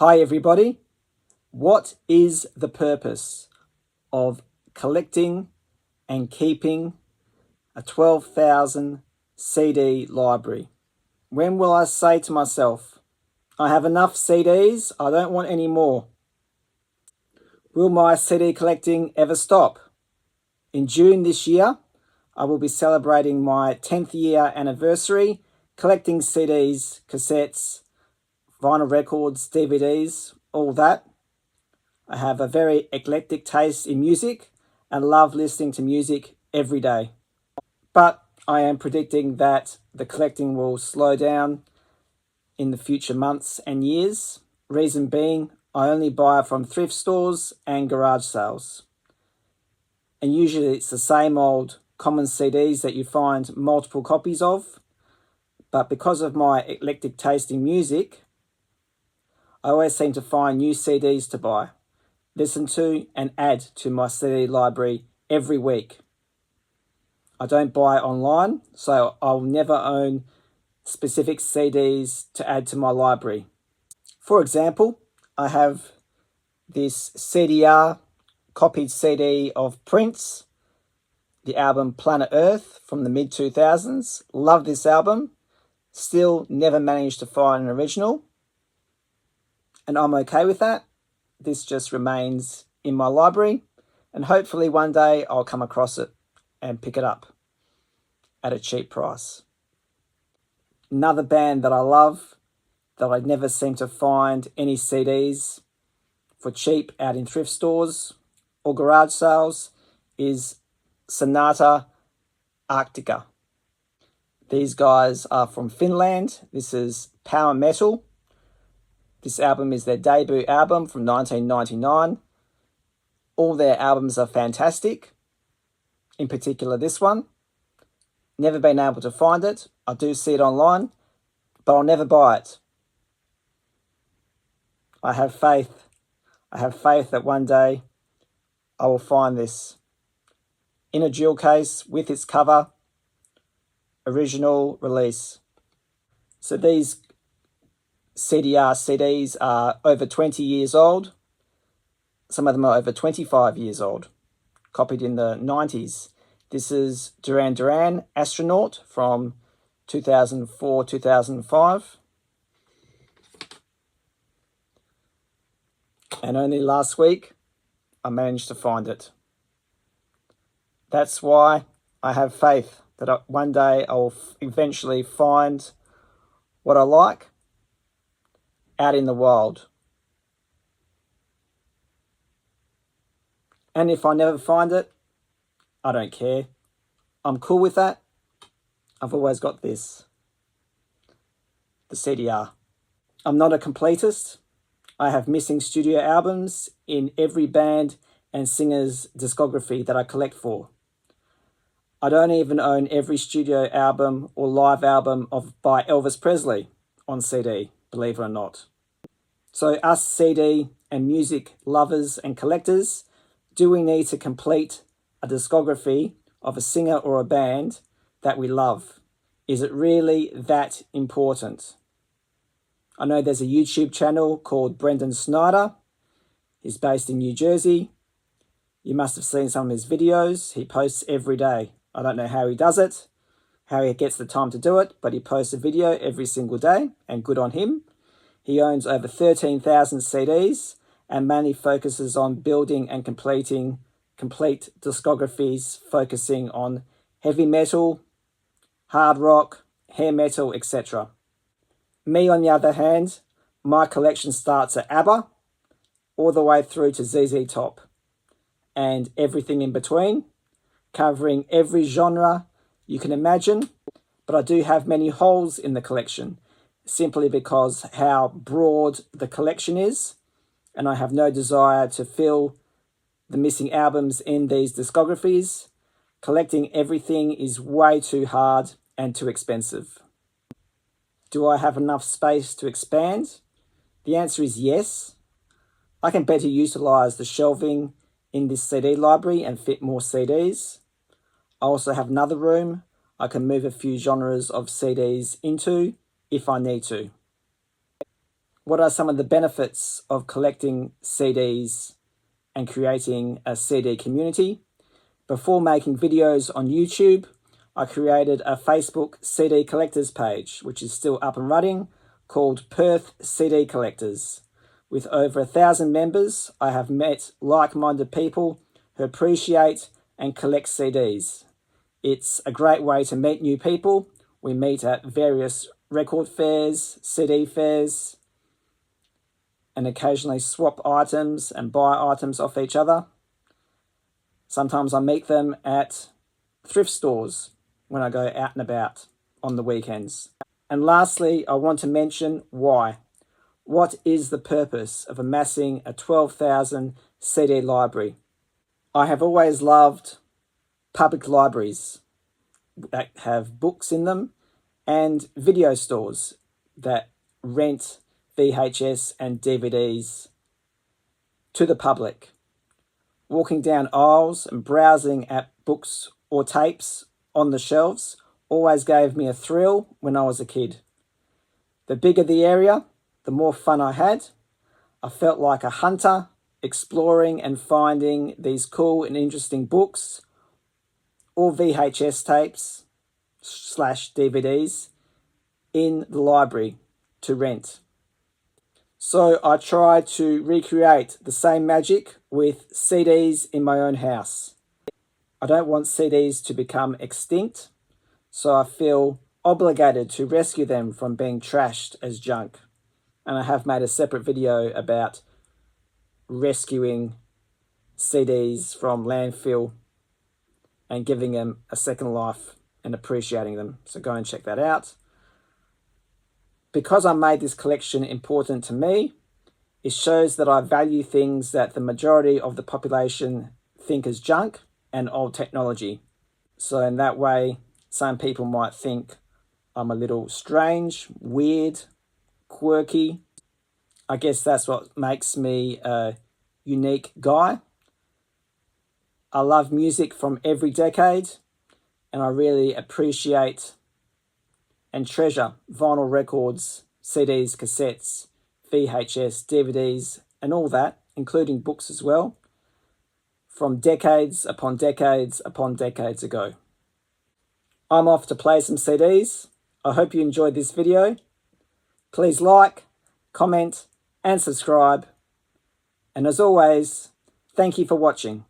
Hi everybody. What is the purpose of collecting and keeping a 12,000 CD library? When will I say to myself, I have enough CDs, I don't want any more? Will my CD collecting ever stop? In June this year, I will be celebrating my 10th year anniversary collecting CDs, cassettes, vinyl records, DVDs, all that. I have a very eclectic taste in music and love listening to music every day. But I am predicting that the collecting will slow down in the future months and years. Reason being, I only buy from thrift stores and garage sales. And usually it's the same old common CDs that you find multiple copies of. But because of my eclectic taste in music, I always seem to find new CDs to buy, listen to and add to my CD library every week. I don't buy online, so I'll never own specific CDs to add to my library. For example, I have this CDR copied CD of Prince, the album Planet Earth from the mid-2000s. Love this album. Still never managed to find an original. And I'm okay with that. This just remains in my library, and hopefully one day I'll come across it and pick it up at a cheap price. Another band that I love, that I never seem to find any CDs for cheap out in thrift stores or garage sales, is Sonata Arctica. These guys are from Finland. This is power metal. This album is their debut album from 1999. All their albums are fantastic. In particular, this one. Never been able to find it. I do see it online, but I'll never buy it. I have faith. I have faith that one day I will find this in a jewel case with its cover, original release. So these CDR CDs are over 20 years old. Some of them are over 25 years old, copied in the 90s. This is Duran Duran, Astronaut from 2004-2005. And only last week, I managed to find it. That's why I have faith that one day I'll eventually find what I like out in the wild. And if I never find it, I don't care. I'm cool with that. I've always got this, the CDR. I'm not a completist. I have missing studio albums in every band and singer's discography that I collect for. I don't even own every studio album or live album by Elvis Presley on CD, believe it or not. So us CD and music lovers and collectors, do we need to complete a discography of a singer or a band that we love? Is it really that important? I know there's a YouTube channel called Brendan Snyder. He's based in New Jersey. You must have seen some of his videos. He posts every day. I don't know how he does it, how he gets the time to do it, but he posts a video every single day, and good on him. He owns over 13,000 CDs and mainly focuses on building and completing complete discographies, focusing on heavy metal, hard rock, hair metal, etc. Me, on the other hand, my collection starts at ABBA all the way through to ZZ Top and everything in between, covering every genre you can imagine. But I do have many holes in the collection, simply because how broad the collection is, and I have no desire to fill the missing albums in these discographies. Collecting everything is way too hard and too expensive. Do I have enough space to expand? The answer is yes. I can better utilize the shelving in this CD library and fit more CDs. I also have another room I can move a few genres of CDs into if I need to. What are some of the benefits of collecting CDs and creating a CD community? Before making videos on YouTube, I created a Facebook CD collectors page, which is still up and running, called Perth CD Collectors. With over 1,000 members, I have met like-minded people who appreciate and collect CDs. It's a great way to meet new people. We meet at various record fairs, CD fairs, and occasionally swap items and buy items off each other. Sometimes I meet them at thrift stores when I go out and about on the weekends. And lastly, I want to mention why. What is the purpose of amassing a 12,000 CD library? I have always loved public libraries that have books in them and video stores that rent VHS and DVDs to the public. Walking down aisles and browsing at books or tapes on the shelves always gave me a thrill when I was a kid. The bigger the area, the more fun I had. I felt like a hunter, exploring and finding these cool and interesting books or VHS tapes / DVDs in the library to rent. So I tried to recreate the same magic with CDs in my own house. I don't want CDs to become extinct, so I feel obligated to rescue them from being trashed as junk. And I have made a separate video about rescuing CDs from landfill and giving them a second life and appreciating them. So go and check that out. Because I made this collection important to me, it shows that I value things that the majority of the population think is junk and old technology. So in that way, some people might think I'm a little strange, weird, quirky. I guess that's what makes me a unique guy. I love music from every decade, and I really appreciate and treasure vinyl records, CDs, cassettes, VHS, DVDs, and all that, including books as well, from decades upon decades upon decades ago. I'm off to play some CDs. I hope you enjoyed this video. Please like, comment, and subscribe. And as always, thank you for watching.